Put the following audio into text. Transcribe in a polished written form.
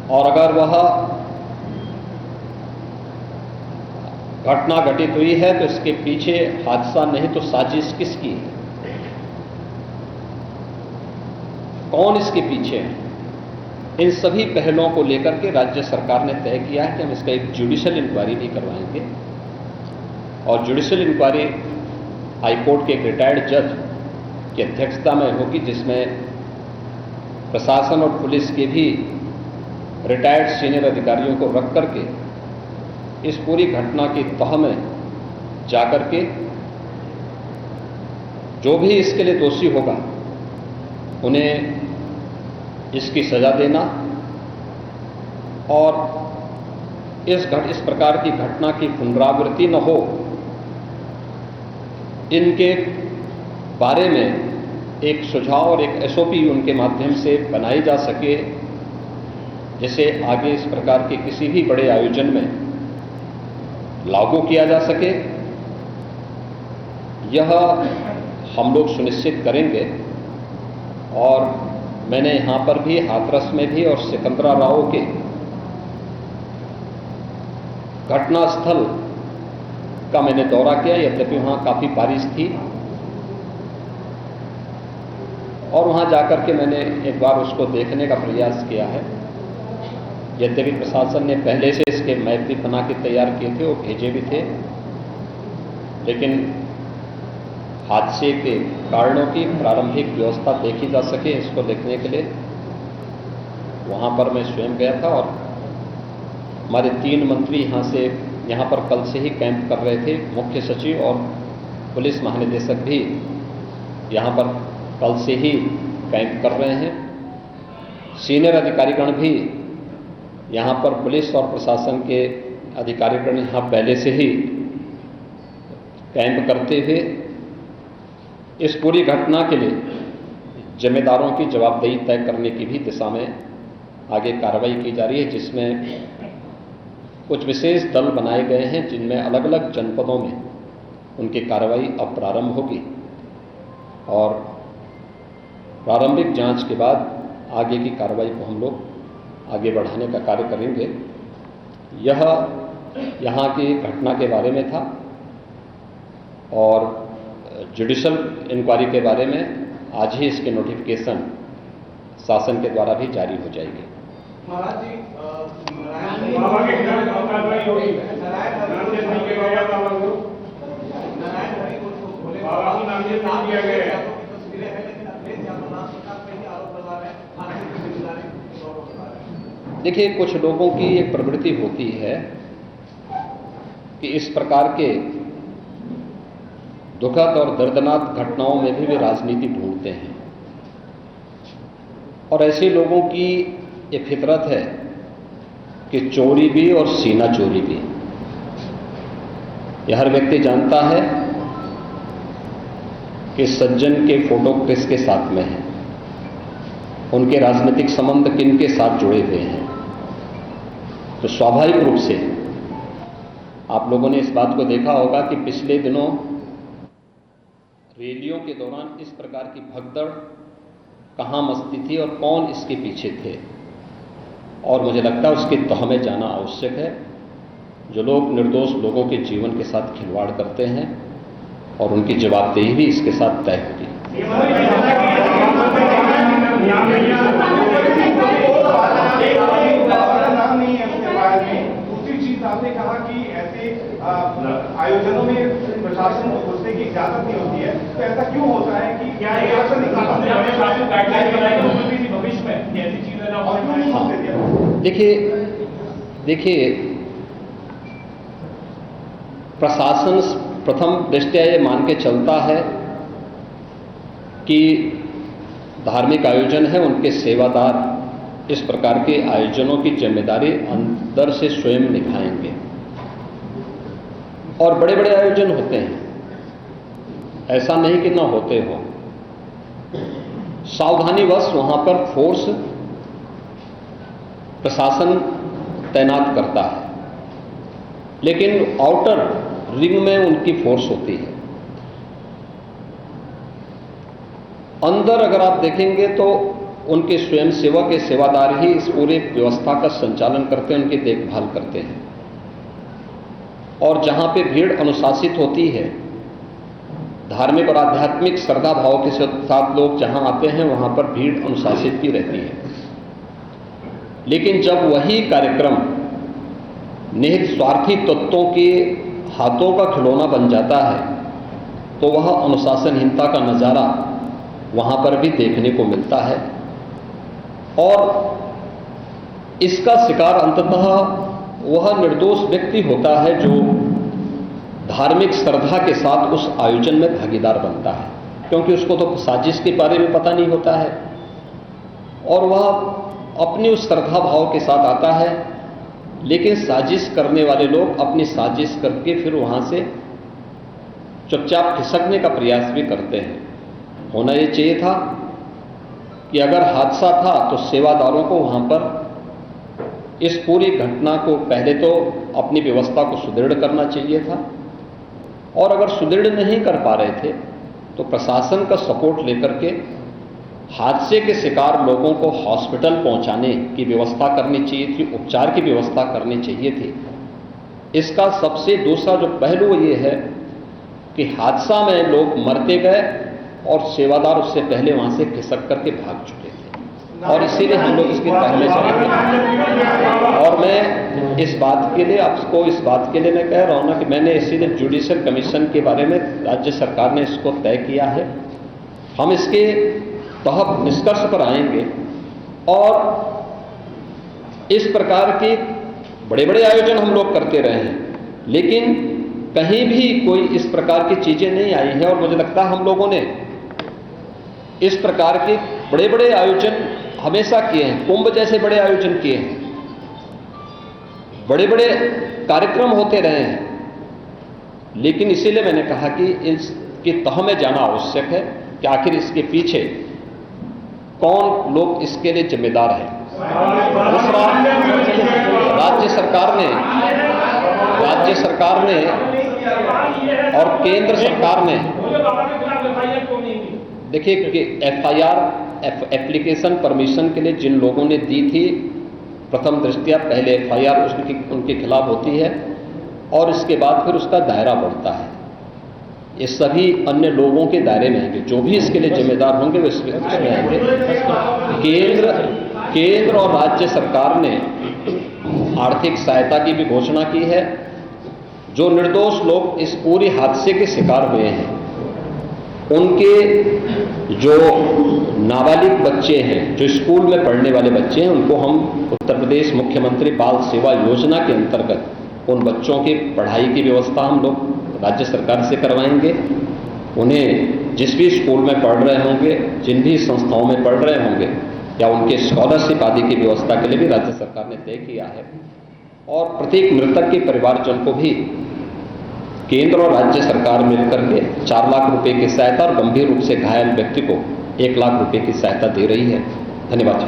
और अगर वह घटना घटित हुई है तो इसके पीछे हादसा नहीं तो साजिश किसकी है, कौन इसके पीछे है, इन सभी पहलुओं को लेकर के राज्य सरकार ने तय किया है कि हम इसका एक जुडिशियल इंक्वायरी भी करवाएंगे। और जुडिशियल इंक्वायरी हाईकोर्ट के एक रिटायर्ड जज की अध्यक्षता में होगी, जिसमें प्रशासन और पुलिस के भी रिटायर्ड सीनियर अधिकारियों को रख करके इस पूरी घटना की तह में जाकर के जो भी इसके लिए दोषी होगा उन्हें इसकी सजा देना और इस प्रकार की घटना की पुनरावृत्ति न हो, इनके बारे में एक सुझाव और एक एसओपी उनके माध्यम से बनाई जा सके, जिसे आगे इस प्रकार के किसी भी बड़े आयोजन में लागू किया जा सके। यह हम लोग सुनिश्चित करेंगे। और मैंने यहां पर भी हाथरस में भी और सिकंदराबाद के घटनास्थल का मैंने दौरा किया, यद्यपि वहां काफी बारिश थी, और वहां जाकर के मैंने एक बार उसको देखने का प्रयास किया है। यद्यपि प्रशासन ने पहले से इसके मैप भी बना के तैयार किए थे और भेजे भी थे, लेकिन हादसे के कारणों की प्रारंभिक व्यवस्था देखी जा सके इसको देखने के लिए वहां पर मैं स्वयं गया था। और हमारे 3 मंत्री यहाँ पर कल से ही कैंप कर रहे थे। मुख्य सचिव और पुलिस महानिदेशक भी यहाँ पर कल से ही कैंप कर रहे हैं। सीनियर अधिकारीगण भी यहाँ पर पुलिस और प्रशासन के अधिकारीगण यहाँ पहले से ही कैंप करते हुए इस पूरी घटना के लिए जिम्मेदारों की जवाबदेही तय करने की भी दिशा में आगे कार्रवाई की जा रही है, जिसमें कुछ विशेष दल बनाए गए हैं, जिनमें अलग अलग जनपदों में उनकी कार्रवाई अब प्रारंभ होगी और प्रारंभिक जांच के बाद आगे की कार्रवाई को हम लोग आगे बढ़ाने का कार्य करेंगे। यह यहाँ की घटना के बारे में था और जुडिशियल इंक्वायरी के बारे में आज ही इसके नोटिफिकेशन शासन के द्वारा भी जारी हो जाएगी। महाराज जी, देखिए, कुछ लोगों की एक प्रवृत्ति होती है कि इस प्रकार के दुखद और दर्दनाक घटनाओं में भी वे राजनीति ढूंढते हैं, और ऐसे लोगों की एक फितरत है कि चोरी भी और सीना चोरी भी। यह हर व्यक्ति जानता है कि सज्जन के फोटो किसके साथ में है, उनके राजनीतिक संबंध किन के साथ जुड़े हुए हैं। तो स्वाभाविक रूप से आप लोगों ने इस बात को देखा होगा कि पिछले दिनों रैलियों के दौरान इस प्रकार की भगदड़ कहां मचती थी और कौन इसके पीछे थे, और मुझे लगता है उसकी तह में जाना आवश्यक है। जो लोग निर्दोष लोगों के जीवन के साथ खिलवाड़ करते हैं और उनकी जवाबदेही भी इसके साथ तय होगी। दूसरी चीज आपने कहा कि ऐसे आयोजनों में प्रशासन को घुसने की इजाजत नहीं होती है, तो ऐसा क्यों होता है कि क्या भविष्य में ऐसी चीजें ना हो? देखिए, प्रशासन प्रथम दृष्टया ये मान के चलता है कि धार्मिक आयोजन है, उनके सेवादार इस प्रकार के आयोजनों की जिम्मेदारी अंदर से स्वयं निभाएंगे। और बड़े बड़े आयोजन होते हैं, ऐसा नहीं कि ना होते हो। सावधानीवश वहां पर फोर्स प्रशासन तैनात करता है, लेकिन आउटर रिंग में उनकी फोर्स होती है। अंदर अगर आप देखेंगे तो उनके स्वयंसेवक के सेवादार ही इस पूरी व्यवस्था का संचालन करते हैं, उनकी देखभाल करते हैं। और जहां पे भीड़ अनुशासित होती है, धार्मिक और आध्यात्मिक श्रद्धा भाव के साथ लोग जहां आते हैं, वहां पर भीड़ अनुशासित भी रहती है। लेकिन जब वही कार्यक्रम निहित स्वार्थी तत्वों के हाथों का खिलौना बन जाता है, तो वह अनुशासनहीनता का नजारा वहां पर भी देखने को मिलता है। और इसका शिकार अंततः वह निर्दोष व्यक्ति होता है जो धार्मिक श्रद्धा के साथ उस आयोजन में भागीदार बनता है, क्योंकि उसको तो साजिश के बारे में पता नहीं होता है और वह अपनी उस श्रद्धा भाव के साथ आता है। लेकिन साजिश करने वाले लोग अपनी साजिश करके फिर वहां से चुपचाप खिसकने का प्रयास भी करते हैं। होना ये चाहिए था कि अगर हादसा था तो सेवादारों को वहां पर इस पूरी घटना को पहले तो अपनी व्यवस्था को सुदृढ़ करना चाहिए था, और अगर सुदृढ़ नहीं कर पा रहे थे तो प्रशासन का सपोर्ट लेकर के हादसे के शिकार लोगों को हॉस्पिटल पहुंचाने की व्यवस्था करनी चाहिए थी, उपचार की व्यवस्था करनी चाहिए थी। इसका सबसे दूसरा जो पहलू ये है कि हादसा में लोग मरते गए और सेवादार उससे पहले वहां से खिसक करके भाग चुके थे, और इसीलिए हम लोग इसके पहले चले। और मैं इस बात के लिए आपको इस बात के लिए मैं कह रहा हूं ना कि मैंने इसीलिए जुडिशियल कमीशन के बारे में राज्य सरकार ने इसको तय किया है। हम इसके तहत निष्कर्ष पर आएंगे और इस प्रकार के बड़े बड़े आयोजन हम लोग करते रहे हैं, लेकिन कहीं भी कोई इस प्रकार की चीजें नहीं आई है। और मुझे लगता है हम लोगों ने इस प्रकार के बड़े बड़े आयोजन हमेशा किए हैं, कुंभ जैसे बड़े आयोजन किए हैं, बड़े बड़े कार्यक्रम होते रहे हैं। लेकिन इसीलिए मैंने कहा कि इसकी तह में जाना आवश्यक है कि आखिर इसके पीछे कौन लोग इसके लिए जिम्मेदार हैं। दूसरा, राज्य सरकार ने और केंद्र सरकार ने, देखिए कि एफआईआर एप्लीकेशन परमिशन के लिए जिन लोगों ने दी थी, प्रथम दृष्टया पहले एफआईआर उनके खिलाफ होती है और इसके बाद फिर उसका दायरा बढ़ता है। ये सभी अन्य लोगों के दायरे में आएंगे, जो भी इसके लिए जिम्मेदार होंगे वे इसमें आएंगे। केंद्र और राज्य सरकार ने आर्थिक सहायता की भी घोषणा की है। जो निर्दोष लोग इस पूरे हादसे के शिकार हुए हैं, उनके जो नाबालिग बच्चे हैं, जो स्कूल में पढ़ने वाले बच्चे हैं, उनको हम उत्तर प्रदेश मुख्यमंत्री बाल सेवा योजना के अंतर्गत उन बच्चों की पढ़ाई की व्यवस्था हम लोग राज्य सरकार से करवाएंगे। उन्हें जिस भी स्कूल में पढ़ रहे होंगे, जिन भी संस्थाओं में पढ़ रहे होंगे, या उनके स्कॉलरशिप आदि की व्यवस्था के लिए भी राज्य सरकार ने तय किया है। और प्रत्येक मृतक के परिवारजन को भी केंद्र और राज्य सरकार मिलकर के 4 लाख रुपए की सहायता और गंभीर रूप से घायल व्यक्ति को 1 लाख रुपए की सहायता दे रही है। धन्यवाद।